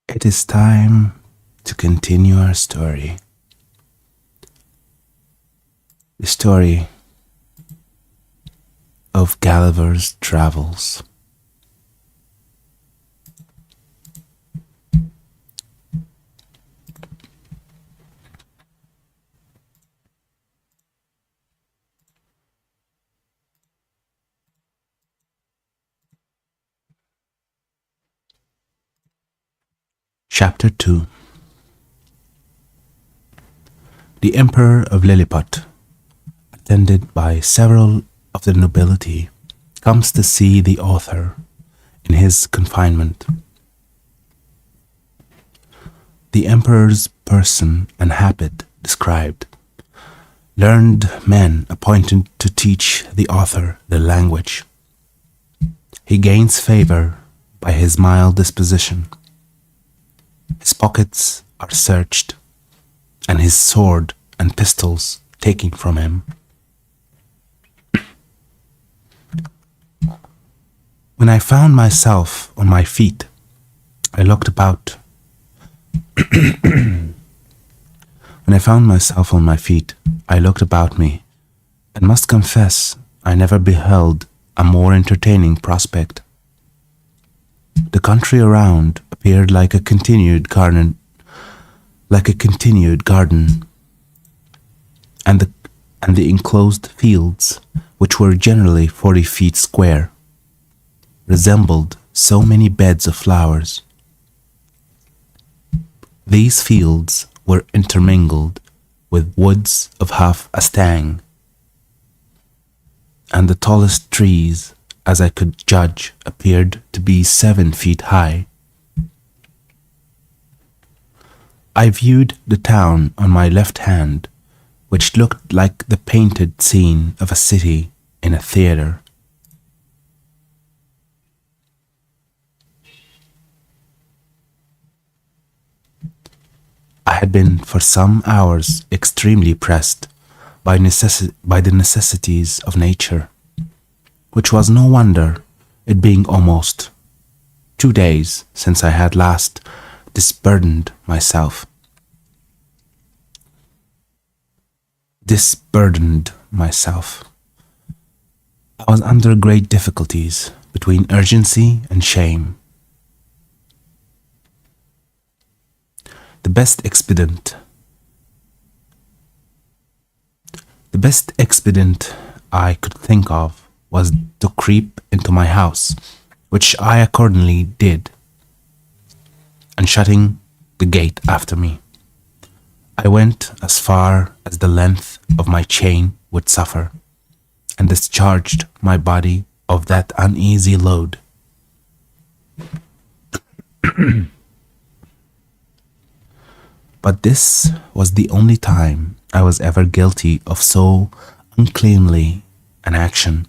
It is time to continue our story. The story of Gulliver's travels. Chapter 2. The Emperor of Lilliput, attended by several of the nobility, comes to see the author in his confinement. The Emperor's person and habit described. Learned men appointed to teach the author the language. He gains favor by his mild disposition. His pockets are searched, and his sword and pistols taken from him. When I found myself on my feet, I looked about. When I found myself on my feet, I looked about me, and must confess I never beheld a more entertaining prospect. The country around appeared like a continued garden, and the enclosed fields, which were generally 40 feet square, resembled so many beds of flowers. These fields were intermingled with woods of half a stang, and the tallest trees, as I could judge, appeared to be 7 feet high. I viewed the town on my left hand, which looked like the painted scene of a city in a theatre. I had been for some hours extremely pressed by the necessities of nature, which was no wonder, it being almost 2 days since I had last disburdened myself. I was under great difficulties between urgency and shame. The best expedient I could think of was to creep into my house, which I accordingly did, and shutting the gate after me, I went as far as the length of my chain would suffer, and discharged my body of that uneasy load. But this was the only time I was ever guilty of so uncleanly an action,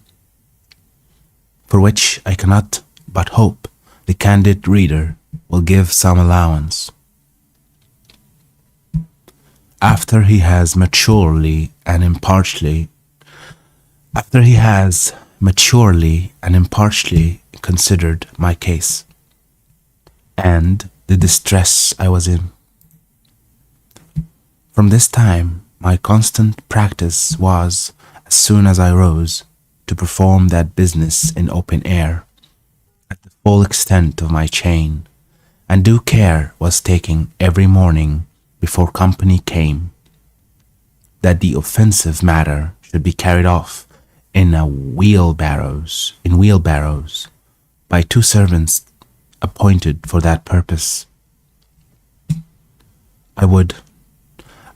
for which I cannot but hope the candid reader will give some allowance. After he has maturely and impartially considered my case, and the distress I was in. From this time, my constant practice was, as soon as I rose, to perform that business in open air, at the full extent of my chain, and due care was taken every morning before company came, that the offensive matter should be carried off in wheelbarrows by 2 servants appointed for that purpose. I would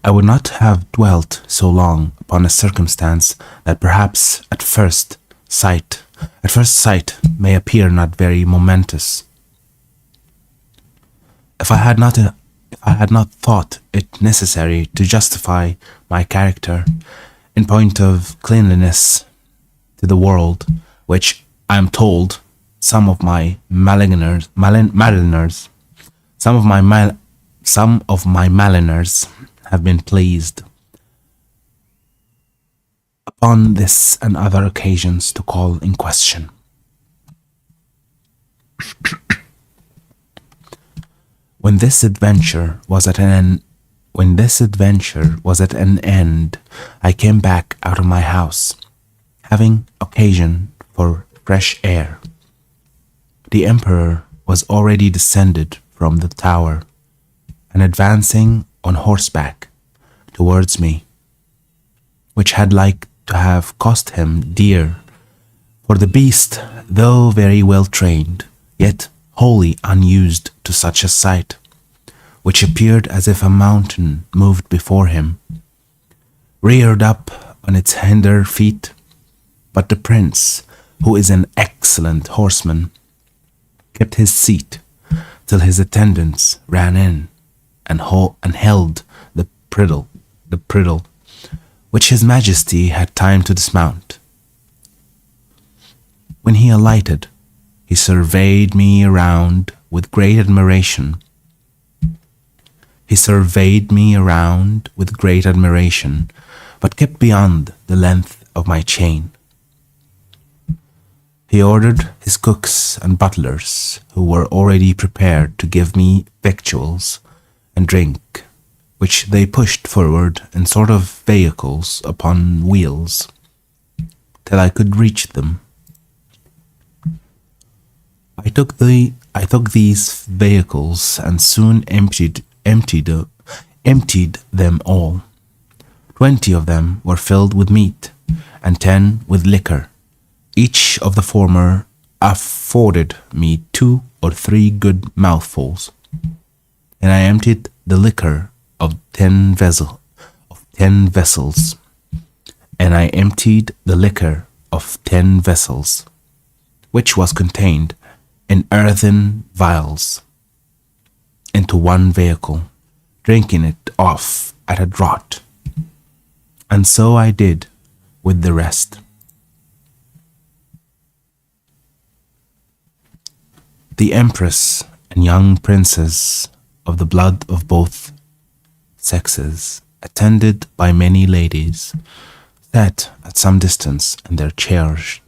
not have dwelt so long upon a circumstance that perhaps at first sight may appear not very momentous. If I had not thought it necessary to justify my character in point of cleanliness to the world, which I am told some of my maliners have been pleased upon this and other occasions to call in question. When this adventure was at an When this adventure was at an end, I came back out of my house, having occasion for fresh air. The emperor was already descended from the tower, and advancing on horseback towards me, which had like to have cost him dear, for the beast, though very well trained, yet wholly unused to such a sight, which appeared as if a mountain moved before him, reared up on its hinder feet. But the prince, who is an excellent horseman, kept his seat till his attendants ran in and held the bridle, which his majesty had time to dismount. When he alighted, he surveyed me around with great admiration. But kept beyond the length of my chain. He ordered his cooks and butlers, who were already prepared to give me victuals and drink, which they pushed forward in sort of vehicles upon wheels, till I could reach them. I took these vehicles and soon emptied them all. 20 of them were filled with meat, and 10 with liquor. Each of the former afforded me 2 or 3 good mouthfuls, and I emptied the liquor of 10 vessels, which was contained in earthen vials, into one vehicle, drinking it off at a draught. And so I did with the rest. The empress and young princes of the blood of both sexes, attended by many ladies, sat at some distance in their chairs.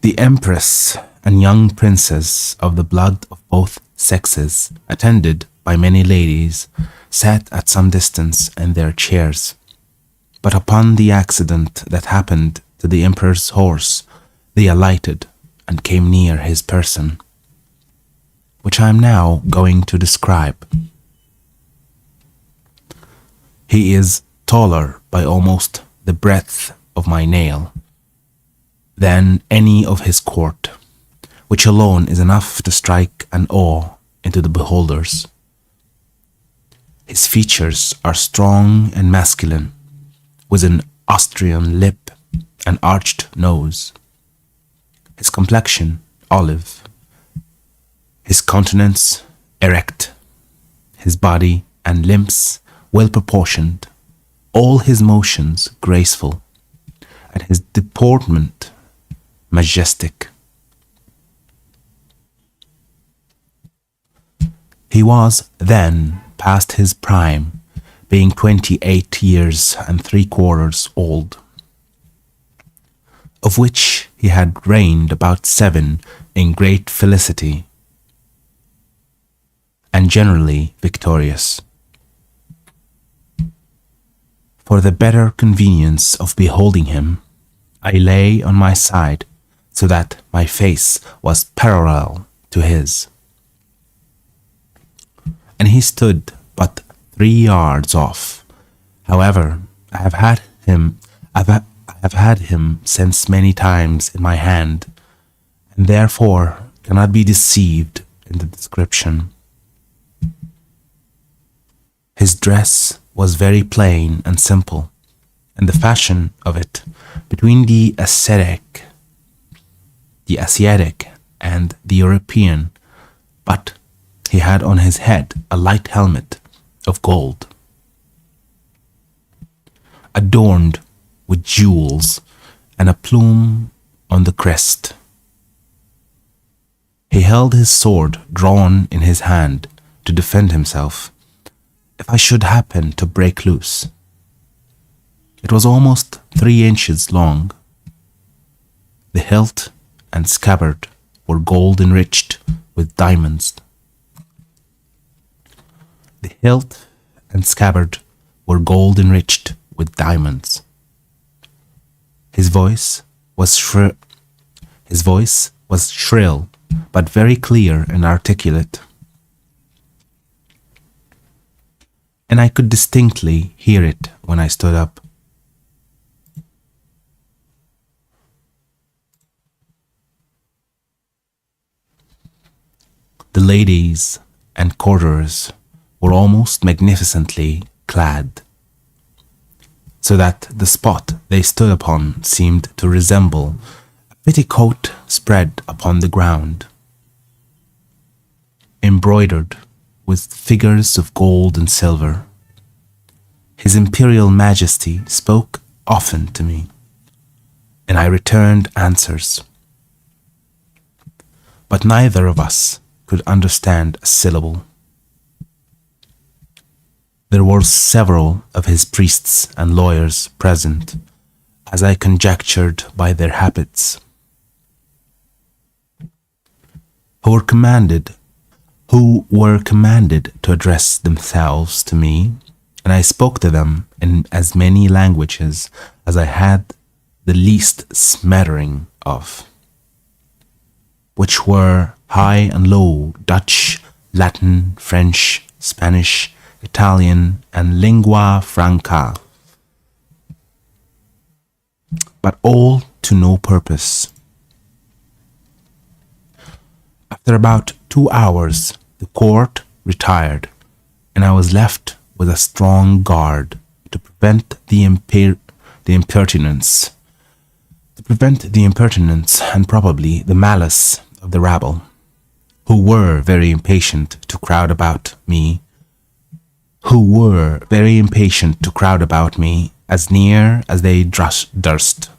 The empress and young princes of the blood of both sexes, attended by many ladies, sat at some distance in their chairs. But upon the accident that happened to the emperor's horse, they alighted and came near his person, which I am now going to describe. He is taller by almost the breadth of my nail than any of his court, which alone is enough to strike an awe into the beholders. His features are strong and masculine, with an Austrian lip and arched nose. His complexion olive, his countenance erect, his body and limbs well proportioned, all his motions graceful, and his deportment majestic. He was then past his prime, being 28 years and 3/4 old, of which he had reigned about 7 in great felicity, and generally victorious. For the better convenience of beholding him, I lay on my side, so that my face was parallel to his, and he stood but 3 yards off. However, I have had him since many times in my hand, and therefore cannot be deceived in the description. His dress was very plain and simple, and the fashion of it between the Asiatic and the European, but he had on his head a light helmet of gold, adorned with jewels, and a plume on the crest. He held his sword drawn in his hand to defend himself if I should happen to break loose. It was almost 3 inches long. The hilt and scabbard were gold enriched with diamonds. The hilt and scabbard were gold enriched with diamonds. His voice was shrill, but very clear and articulate, and I could distinctly hear it when I stood up. The ladies and courtiers were almost magnificently clad, so that the spot they stood upon seemed to resemble a petticoat spread upon the ground, embroidered with figures of gold and silver. His Imperial Majesty spoke often to me, and I returned answers, but neither of us could understand a syllable. There were several of his priests and lawyers present, as I conjectured by their habits, who were commanded to address themselves to me, and I spoke to them in as many languages as I had the least smattering of, which were high and low Dutch, Latin, French, Spanish, Italian, and lingua franca, but all to no purpose. After about 2 hours, the court retired, and I was left with a strong guard to prevent the impertinence and probably the malice of the rabble, who were very impatient to crowd about me as near as they durst.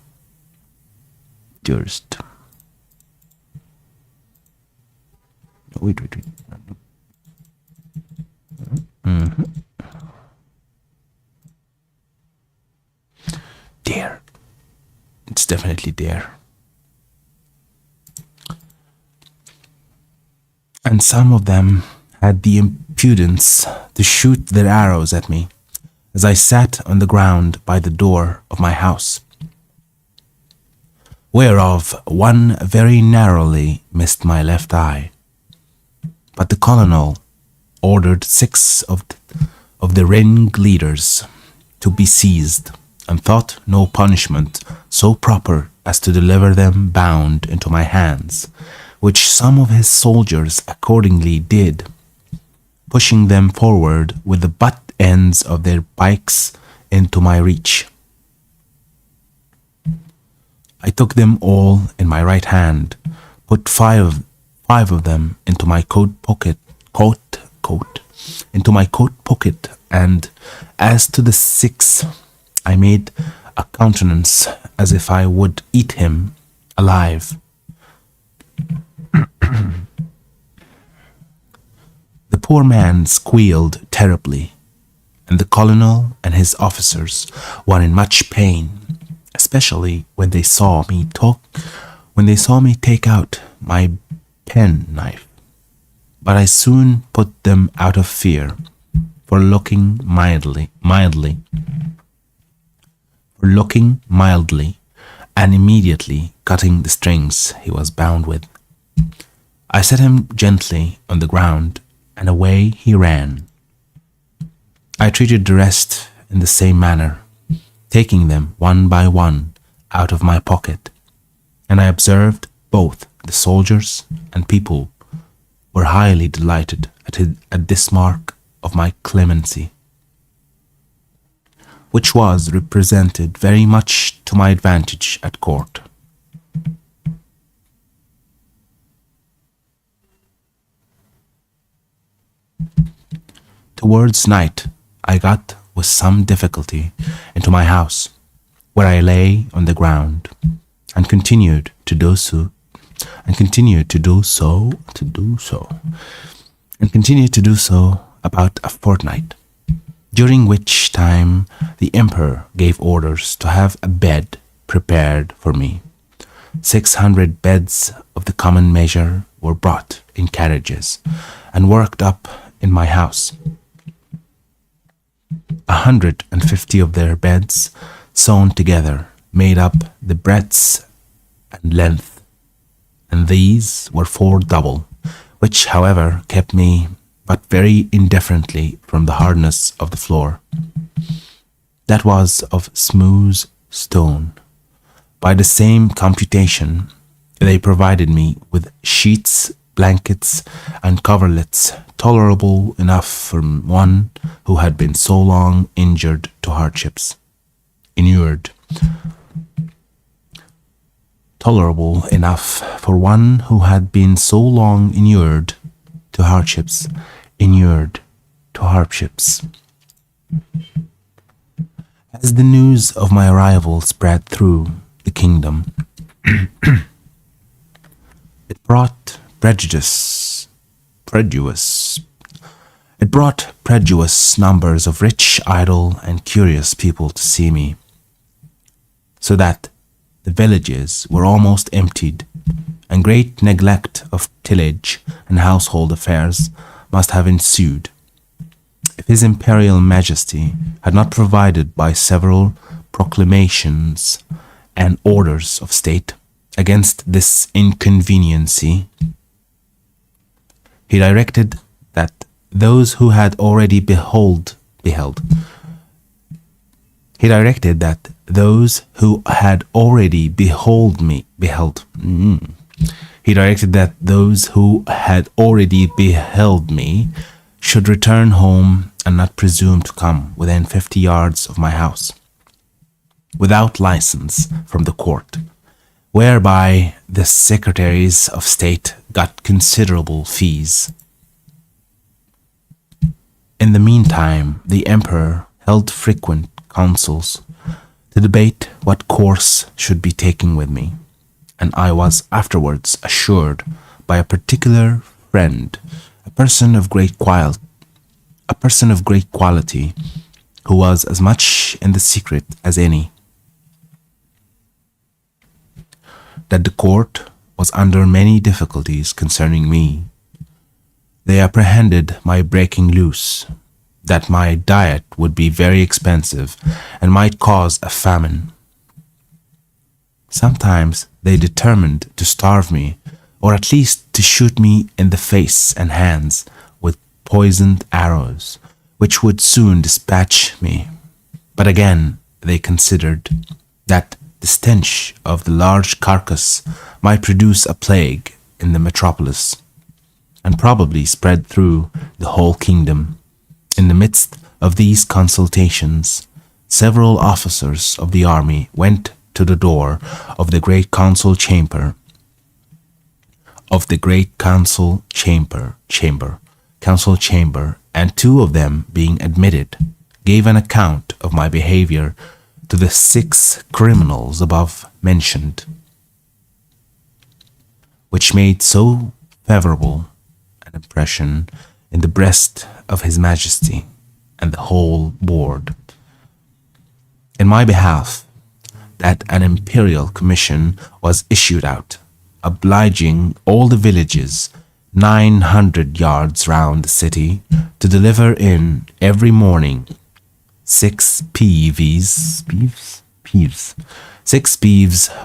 Wait. Dare. It's definitely dare. And some of them had the impudence to shoot their arrows at me as I sat on the ground by the door of my house, whereof one very narrowly missed my left eye. But the colonel ordered 6 of the ringleaders to be seized, and thought no punishment so proper as to deliver them bound into my hands, which some of his soldiers accordingly did, pushing them forward with the butt ends of their pikes into my reach. I took them all in my right hand, put five of them into my coat pocket, and as to the 6th, I made a countenance as if I would eat him alive. The poor man squealed terribly, and the colonel and his officers were in much pain, especially when they saw me take out my penknife. But I soon put them out of fear for looking mildly, and immediately cutting the strings he was bound with, I set him gently on the ground, and away he ran. I treated the rest in the same manner, taking them one by one out of my pocket, and I observed both the soldiers and people were highly delighted at this mark of my clemency, which was represented very much to my advantage at court. Towards night, I got with some difficulty into my house, where I lay on the ground, and continued to do so about a fortnight, during which time the emperor gave orders to have a bed prepared for me, 600 beds of of the common measure were brought in carriages and worked up in my house. 150 of their beds, sewn together, made up the breadth and length, and these were 4 double, which, however, kept me but very indifferently from the hardness of the floor. That was of smooth stone. By the same computation, they provided me with sheets, blankets, and coverlets tolerable enough for one who had been so long inured to hardships. Tolerable enough for one who had been so long inured to hardships. As the news of my arrival spread through the kingdom, it brought prejudice numbers of rich, idle, and curious people to see me, so that the villages were almost emptied, and great neglect of tillage and household affairs must have ensued, if His Imperial Majesty had not provided by several proclamations and orders of state against this inconveniency. He directed that those who had already beheld He directed that those who had already beheld me should return home and not presume to come within 50 yards of my house, without license from the court, whereby the secretaries of state got considerable fees. In the meantime, the emperor held frequent councils to debate what course should be taken with me, and I was afterwards assured by a particular friend, a person of great quality, who was as much in the secret as any, that the court was under many difficulties concerning me. They apprehended my breaking loose, that my diet would be very expensive and might cause a famine. Sometimes they determined to starve me, or at least to shoot me in the face and hands with poisoned arrows, which would soon dispatch me. But again they considered that the stench of the large carcass might produce a plague in the metropolis, and probably spread through the whole kingdom. In the midst of these consultations, several officers of the army went to the door of the great council chamber, and 2 of them, being admitted, gave an account of my behavior to the 6 criminals above mentioned, which made so favorable an impression in the breast of His Majesty and the whole board in my behalf, that an imperial commission was issued out, obliging all the villages 900 yards round the city to deliver in every morning 6 beeves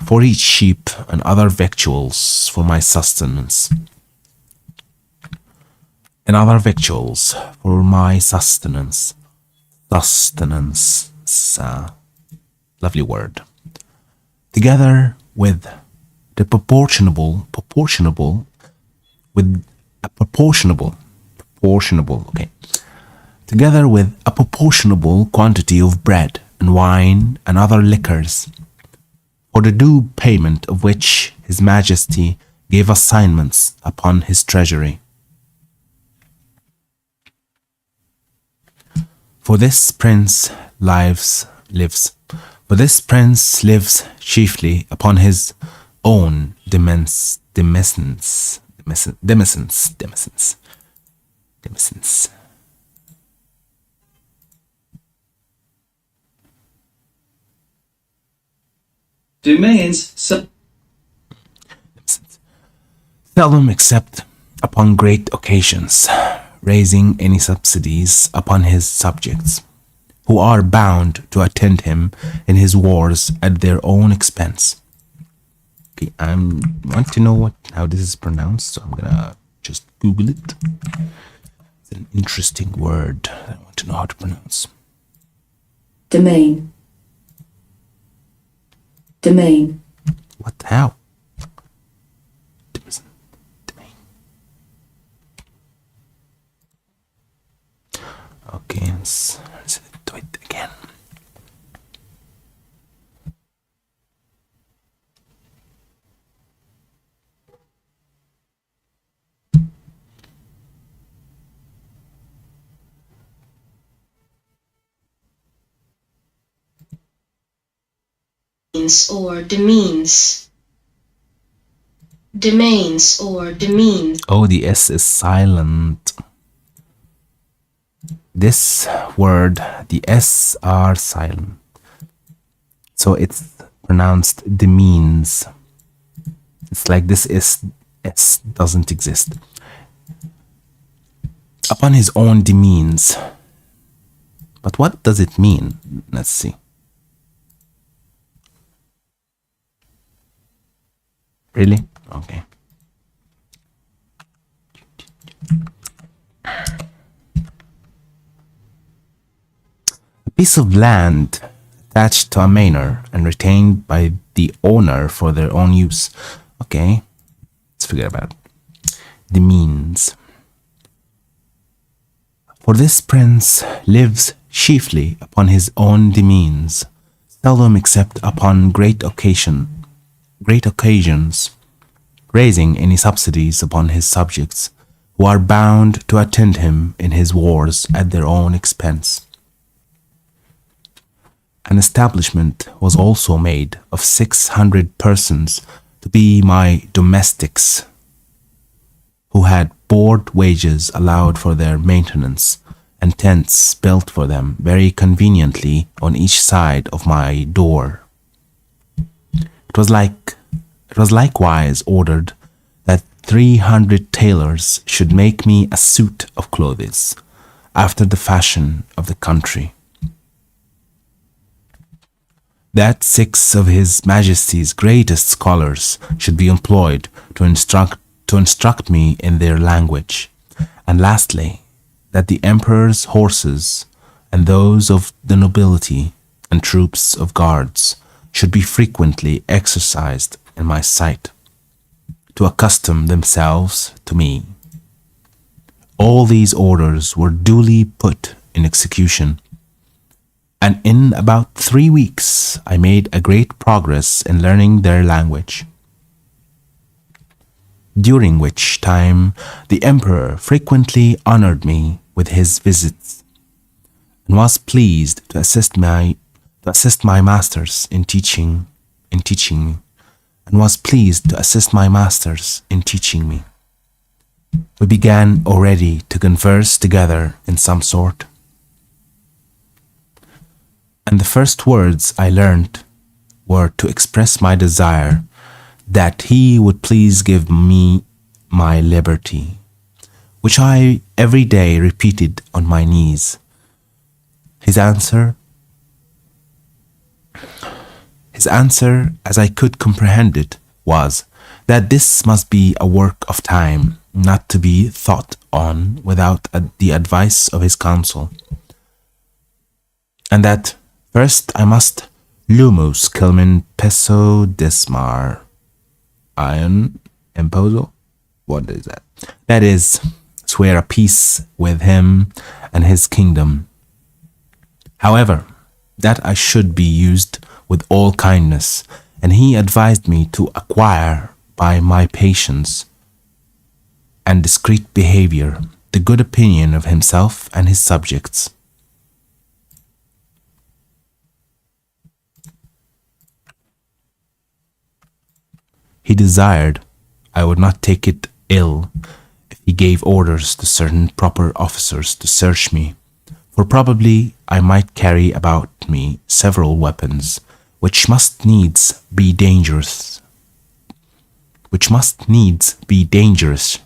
for each sheep and other victuals for my sustenance. Lovely word. Together with the proportionable quantity of bread and wine and other liquors, for the due payment of which His Majesty gave assignments upon his treasury. For this prince lives chiefly upon his own demesnes. seldom except upon great occasions, raising any subsidies upon his subjects, who are bound to attend him in his wars at their own expense. Okay, I want to know how this is pronounced, so I'm gonna just Google it. It's an interesting word that I want to know how to pronounce. Domain. Domain. What? How? Domain. Okay, let's do it again. Or demeans. Domains or demeans. Oh, the S is silent. This word, the S are silent. So it's pronounced demeans. It's like this S doesn't exist. Upon his own demeans. But what does it mean? Let's see. Really? Okay. A piece of land attached to a manor and retained by the owner for their own use. Okay, let's forget about it. The means. For this prince lives chiefly upon his own demeans, seldom except upon great occasions, raising any subsidies upon his subjects, who are bound to attend him in his wars at their own expense. An establishment was also made of 600 persons to be my domestics, who had board wages allowed for their maintenance, and tents built for them very conveniently on each side of my door. It was likewise ordered that 300 tailors should make me a suit of clothes, after the fashion of the country. That 6 of His Majesty's greatest scholars should be employed to instruct me in their language, and lastly, that the Emperor's horses and those of the nobility and troops of guards should be frequently exercised in my sight, to accustom themselves to me. All these orders were duly put in execution, and in about 3 weeks I made a great progress in learning their language, during which time the Emperor frequently honored me with his visits, and was pleased to assist my masters in teaching me, and was pleased to assist my masters in teaching me. We began already to converse together in some sort, and the first words I learned were to express my desire that he would please give me my liberty, which I every day repeated on my knees. His answer, as I could comprehend it, was that this must be a work of time, not to be thought on without the advice of his council, and that first I must lumus culmen peso desmar ion imposo. What is that? That is, swear a peace with him and his kingdom. However, that I should be used with all kindness, and he advised me to acquire by my patience and discreet behavior the good opinion of himself and his subjects. He desired I would not take it ill if he gave orders to certain proper officers to search me, for probably I might carry about me several weapons, which must needs be dangerous. which must needs be dangerous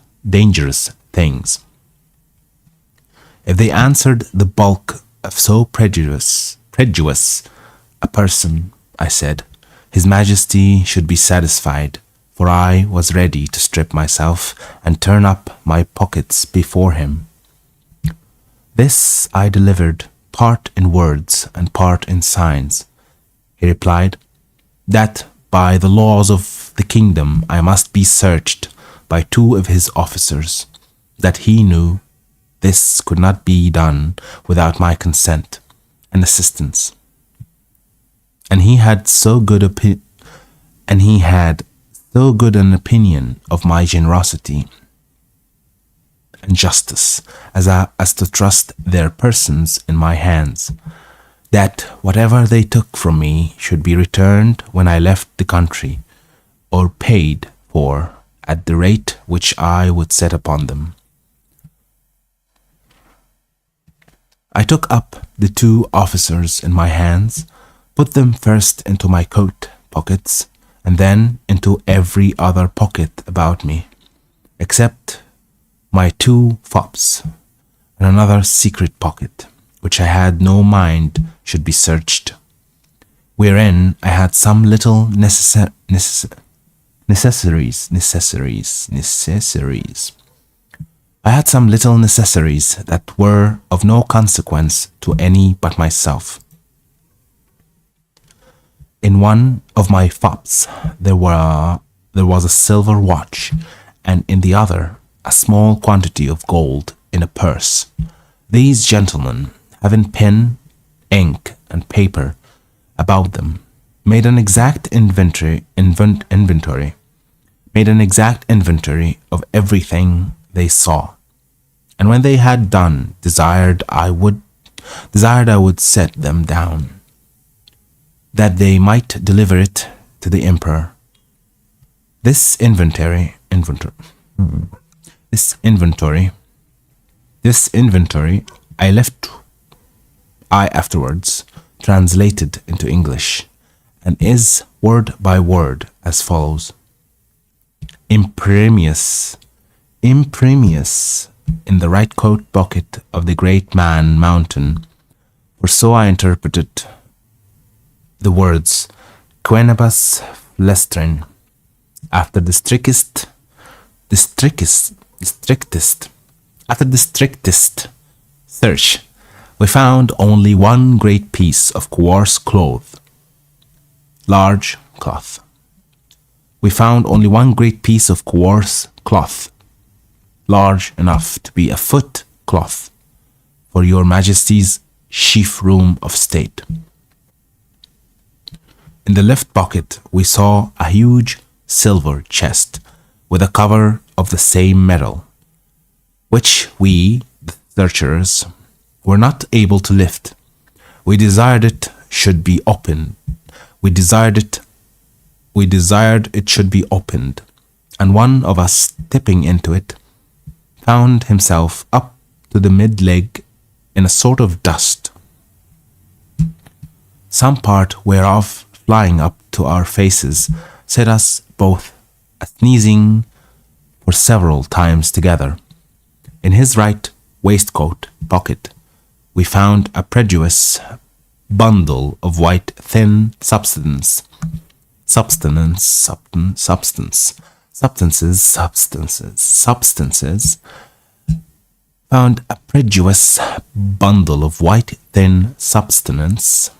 things. If they answered the bulk of so prejudice a person, I said, His Majesty should be satisfied, for I was ready to strip myself and turn up my pockets before him. This I delivered, part in words and part in signs. He replied, that by the laws of the kingdom I must be searched by two of his officers, that he knew this could not be done without my consent and assistance. And he had so good an opinion of my generosity and justice as to trust their persons in my hands, that whatever they took from me should be returned when I left the country, or paid for at the rate which I would set upon them. I took up the two officers in my hands, put them first into my coat pockets, and then into every other pocket about me, except my two fops, and another secret pocket, which I had no mind should be searched, wherein I had some little necessaries. I had some little necessaries that were of no consequence to any but myself. In one of my fops there was a silver watch, and in the other a small quantity of gold in a purse. These gentlemen, having pen, ink, and paper about them, made an exact inventory of everything they saw, and when they had done, desired I would set them down, that they might deliver it to the emperor. This inventory I afterwards translated into English, and is word by word as follows. Imprimis in the right coat pocket of the great man Mountain, for so I interpreted the words quenibus flestrin. After the strictest search, we found only one great piece of coarse cloth, large cloth. We found only one great piece of coarse cloth, large enough to be a foot cloth, for your Majesty's chief room of state. In the left pocket we saw a huge silver chest with a cover of the same metal, which we, the searchers, were not able to lift. We desired it should be opened. We desired it should be opened, and one of us stepping into it found himself up to the mid-leg in a sort of dust, some part whereof flying up to our faces set us both a-sneezing for several times together. In his right waistcoat pocket we found a prodigious bundle of white thin substances, found a prodigious bundle of white thin substances,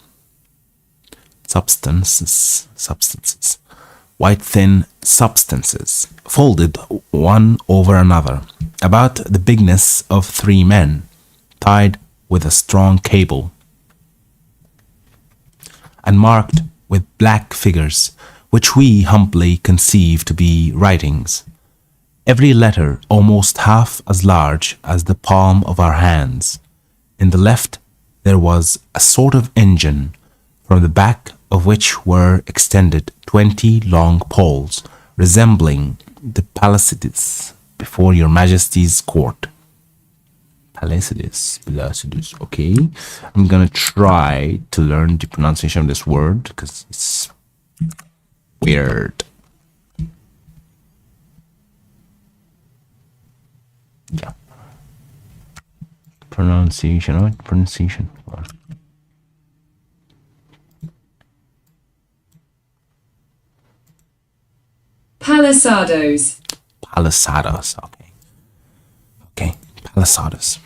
folded one over another, about the bigness of 3 men, tied with a strong cable, and marked with black figures, which we humbly conceive to be writings, every letter almost half as large as the palm of our hands. In the left there was a sort of engine, from the back of which were extended 20 long poles, resembling the palaces before your Majesty's court. Palaces, okay. I'm gonna try to learn the pronunciation of this word because it's weird. pronunciation. What pronunciation? Palisados. Palisados. Okay, palisados.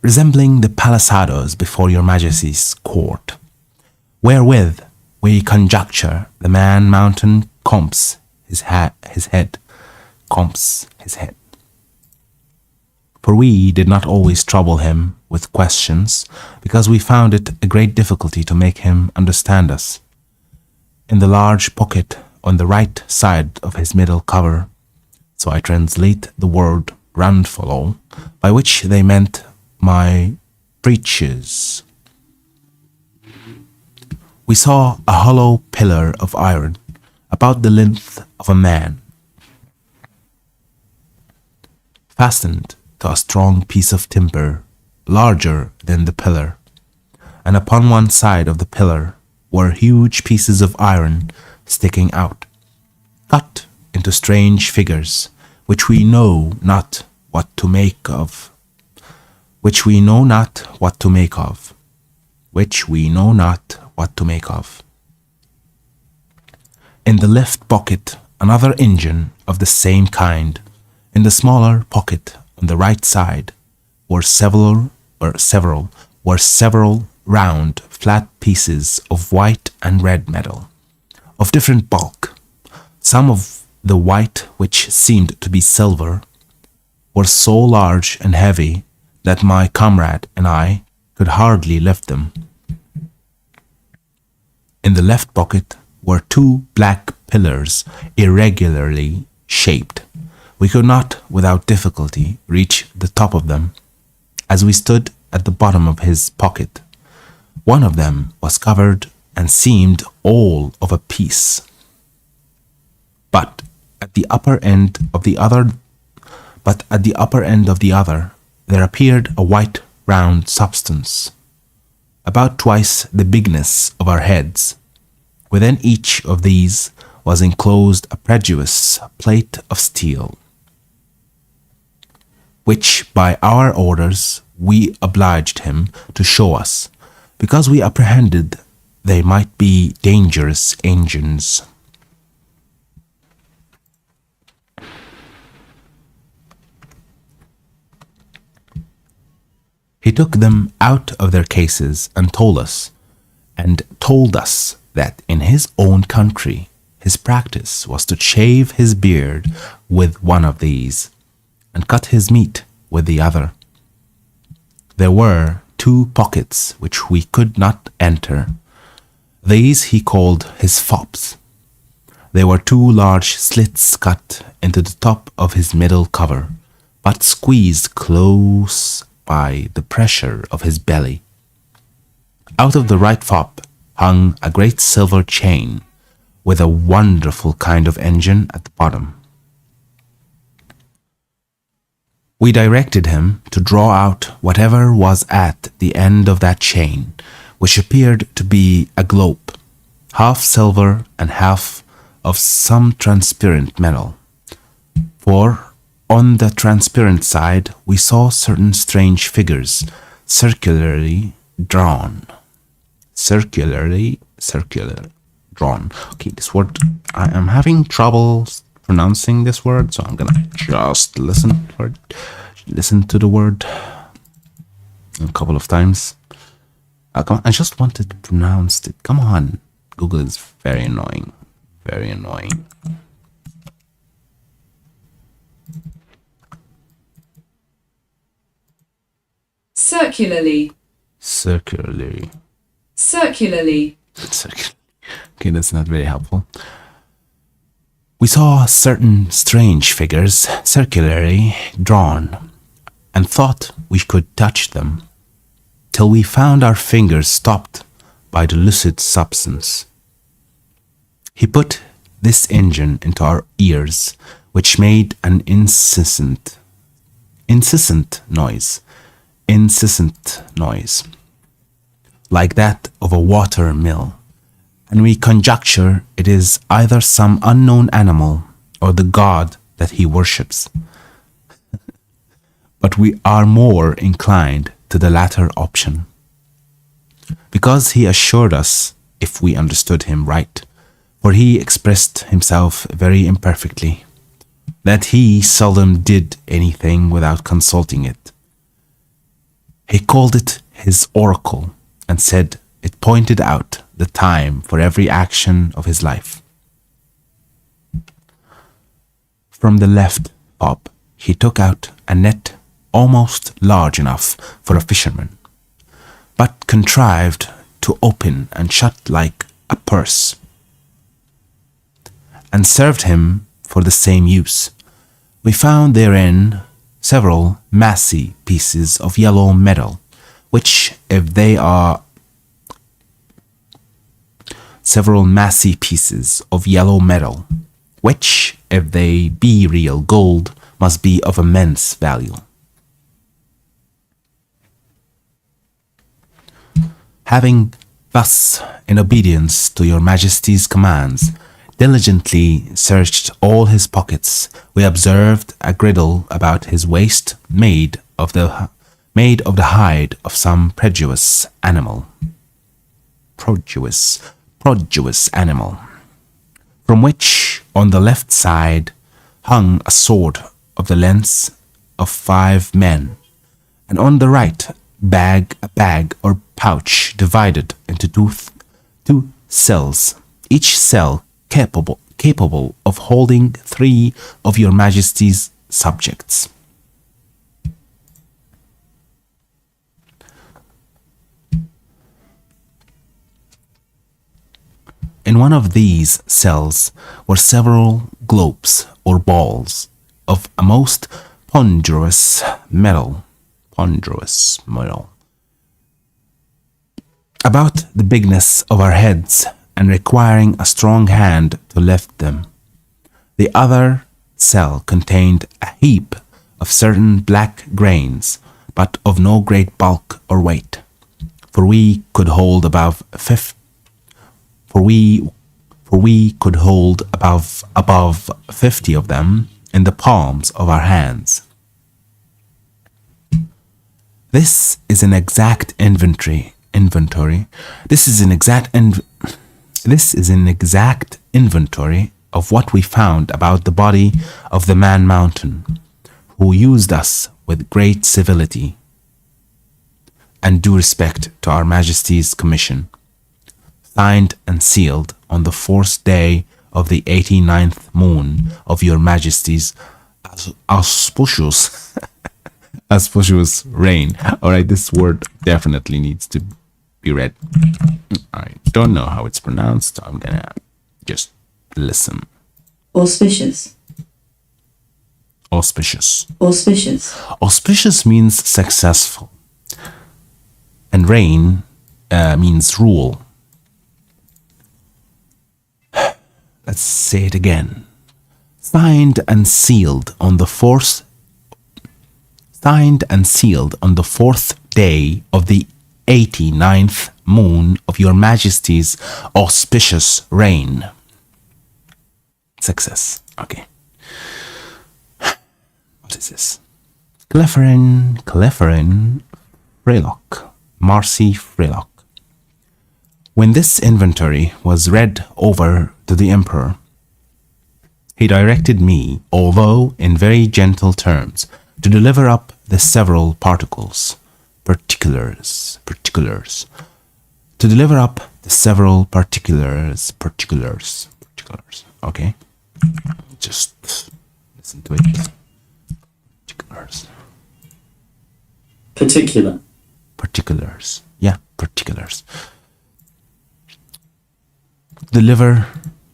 Resembling the palisados before your majesty's court, wherewith we conjecture the man mountain comps his head. For we did not always trouble him with questions, because we found it a great difficulty to make him understand us. In the large pocket on the right side of his middle cover, so I translate the word "grandfellow," by which they meant my breeches. We saw a hollow pillar of iron, about the length of a man, fastened to a strong piece of timber, larger than the pillar, and upon one side of the pillar were huge pieces of iron sticking out, cut into strange figures, which we know not what to make of. Which we know not what to make of. In the left pocket, another engine of the same kind. In the smaller pocket on the right side were several round, flat pieces of white and red metal, of different bulk. Some of the white, which seemed to be silver, were so large and heavy that my comrade and I could hardly lift them. In the left pocket were two black pillars irregularly shaped. We could not, without difficulty, reach the top of them, as we stood at the bottom of his pocket. One of them was covered and seemed all of a piece. But at the upper end of the other, there appeared a white round substance, about twice the bigness of our heads. Within each of these was enclosed a prodigious plate of steel, which by our orders we obliged him to show us, because we apprehended they might be dangerous engines. He took them out of their cases and told us that in his own country his practice was to shave his beard with one of these, and cut his meat with the other. There were two pockets which we could not enter. These he called his fops. They were two large slits cut into the top of his middle cover, but squeezed close by the pressure of his belly. Out of the right fop hung a great silver chain with a wonderful kind of engine at the bottom. We directed him to draw out whatever was at the end of that chain, which appeared to be a globe, half silver and half of some transparent metal. For on the transparent side we saw certain strange figures, circularly drawn. Okay, this word, I am having trouble pronouncing this word, so I'm gonna just listen to the word a couple of times. I just wanted to pronounce it. Come on, Google is very annoying. Circularly. Okay, that's not very helpful. We saw certain strange figures circularly drawn, and thought we could touch them, till we found our fingers stopped by the lucid substance. He put this engine into our ears, which made an incessant noise, like that of a water mill, and we conjecture it is either some unknown animal or the god that he worships. but we are more inclined to the latter option, because he assured us, if we understood him right, for he expressed himself very imperfectly, that he seldom did anything without consulting it. He called it his oracle and said it pointed out the time for every action of his life. From the left fob, he took out a net almost large enough for a fisherman, but contrived to open and shut like a purse, and served him for the same use. We found therein several massy pieces of yellow metal, which, if they are be real gold, must be of immense value. Having thus, in obedience to your Majesty's commands, diligently searched all his pockets, we observed a girdle about his waist made of the hide of some produce animal, from which on the left side hung a sword of the length of 5 men, and on the right a bag or pouch divided into two cells, each cell capable of holding 3 of your Majesty's subjects. In one of these cells were several globes or balls of a most ponderous metal, about the bigness of our heads and requiring a strong hand to lift them. The other cell contained a heap of certain black grains, but of no great bulk or weight, for we could hold above 50 of them in the palms of our hands. This is an exact inventory. This is an exact inventory of what we found about the body of the man mountain, who used us with great civility and due respect to our Majesty's commission, signed and sealed on the 4th day of the 89th moon of your Majesty's auspicious reign. All right, this word definitely needs to be read. I don't know how it's pronounced, so I'm gonna just listen. Auspicious. Auspicious means successful, and reign means rule. Let's say it again. Signed and sealed on the 4th day of the 89th moon of your Majesty's auspicious reign. Success. Okay. What is this? Cleferin, Frelock, Marcy Frelock. When this inventory was read over to the Emperor, he directed me, although in very gentle terms, to deliver up the several particulars. Okay? Just listen to it. Particulars. Yeah, particulars. Deliver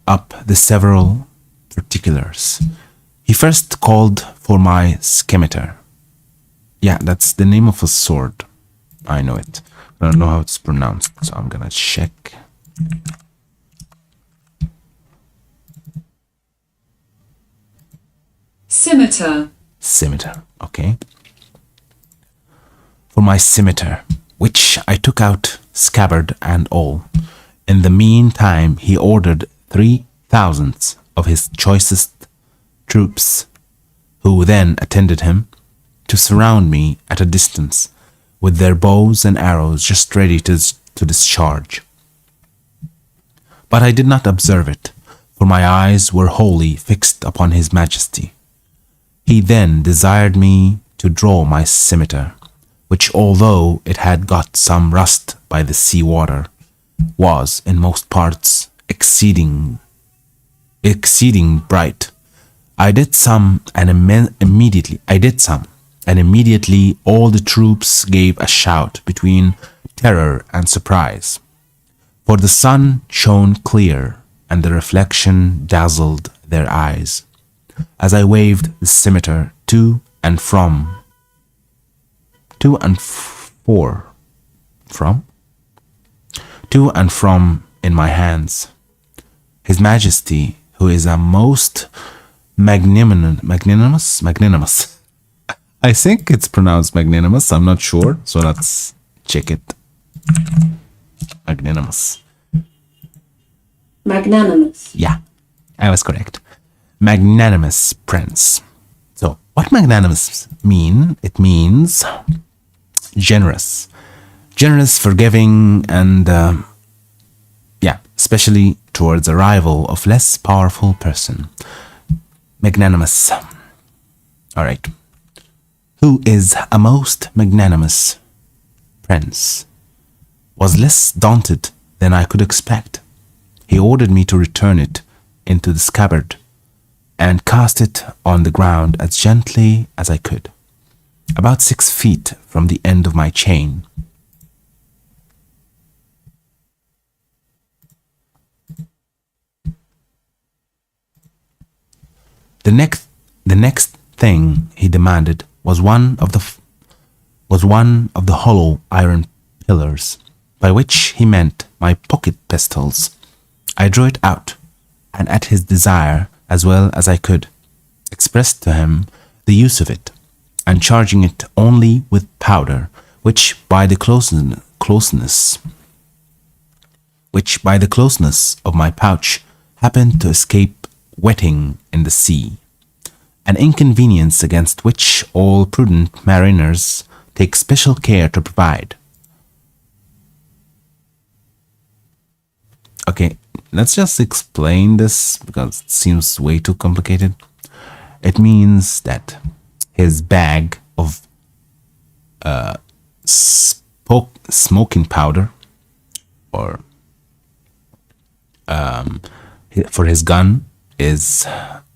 up the several particulars. He first called for my scimitar. Yeah, that's the name of a sword. I know it. I don't know how it's pronounced, so I'm gonna check. Scimitar, okay. For my scimitar, which I took out, scabbard and all. In the meantime, he ordered 3,000 of his choicest troops, who then attended him, to surround me at a distance, with their bows and arrows just ready to discharge. But I did not observe it, for my eyes were wholly fixed upon his majesty. He then desired me to draw my scimitar, which, although it had got some rust by the sea water, was in most parts exceeding bright. I did some, and immediately all the troops gave a shout between terror and surprise, for the sun shone clear, and the reflection dazzled their eyes, as I waved the scimitar to and from in my hands. His Majesty, who is a most magnanimous. I think it's pronounced magnanimous. I'm not sure, so let's check it. Magnanimous. Magnanimous. Yeah, I was correct. Magnanimous prince. So, what magnanimous mean? It means generous. Generous, forgiving, and especially towards a rival of less powerful person. Magnanimous. All right. Who is a most magnanimous prince? Was less daunted than I could expect. He ordered me to return it into the scabbard and cast it on the ground as gently as I could, about 6 feet from the end of my chain. The next thing he demanded was one of the hollow iron pillars, by which he meant my pocket pistols. I drew it out, and at his desire, as well as I could, expressed to him the use of it, and charging it only with powder, which by the closeness of my pouch happened to escape wetting in the sea, an inconvenience against which all prudent mariners take special care to provide. Okay, let's just explain this because it seems way too complicated. It means that his bag of smoking powder, or for his gun, is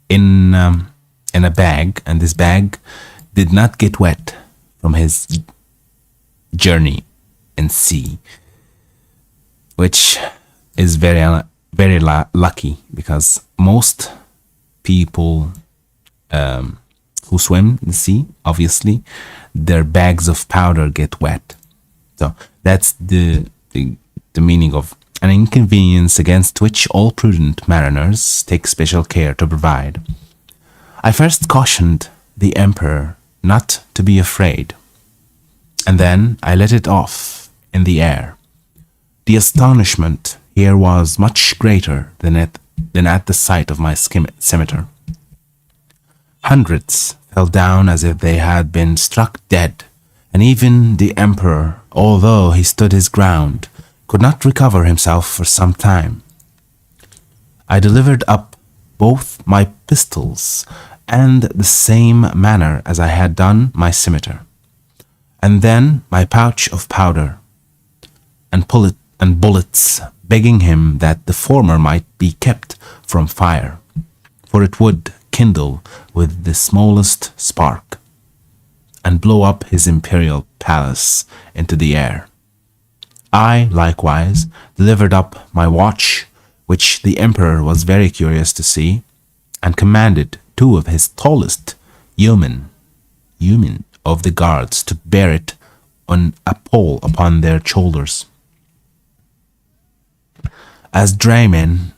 in a bag, and this bag did not get wet from his journey in sea, which is very lucky, because most people who swim in the sea, obviously, their bags of powder get wet. So that's the meaning of an inconvenience against which all prudent mariners take special care to provide. I first cautioned the emperor not to be afraid, and then I let it off in the air. The astonishment here was much greater than at the sight of my scimitar. Hundreds fell down as if they had been struck dead, and even the emperor, although he stood his ground, could not recover himself for some time. I delivered up both my pistols and the same manner as I had done my scimitar, and then my pouch of powder and bullets, begging him that the former might be kept from fire, for it would kindle with the smallest spark, and blow up his imperial palace into the air. I, likewise, delivered up my watch, which the emperor was very curious to see, and commanded 2 of his tallest yeomen of the guards to bear it on a pole upon their shoulders, as draymen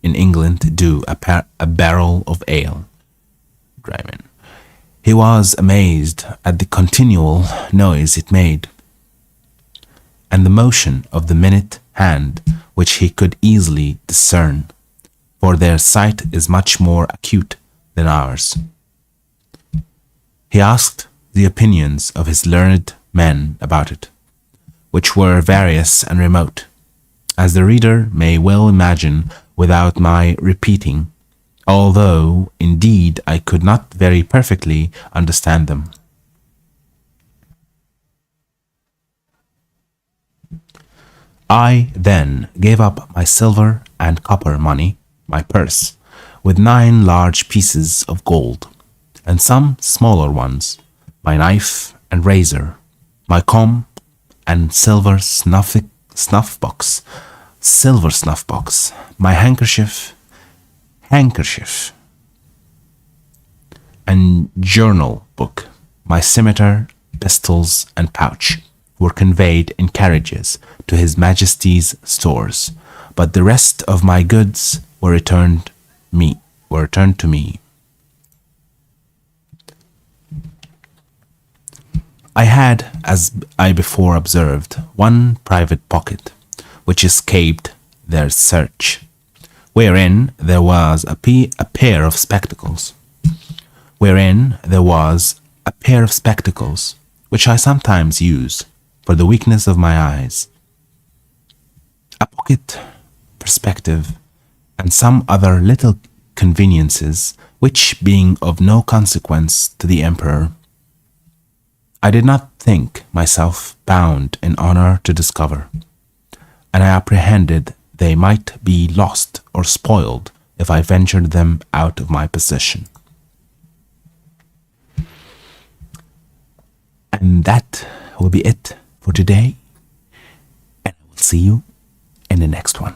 in England do a barrel of ale. Draymen. He was amazed at the continual noise it made, and the motion of the minute hand, which he could easily discern, for their sight is much more acute than ours. He asked the opinions of his learned men about it, which were various and remote, as the reader may well imagine without my repeating, although indeed I could not very perfectly understand them. I then gave up my silver and copper money, my purse, with 9 large pieces of gold, and some smaller ones, my knife and razor, my comb and silver snuff box, my handkerchief, and journal book, my scimitar, pistols, and pouch were conveyed in carriages to His Majesty's stores, but the rest of my goods were returned to me. I had, as I before observed, one private pocket, which escaped their search, wherein there was a pair of spectacles, which I sometimes use for the weakness of my eyes, a pocket perspective, and some other little conveniences, which, being of no consequence to the emperor, I did not think myself bound in honor to discover, and I apprehended they might be lost or spoiled if I ventured them out of my possession. And that will be it for today, and I will see you in the next one.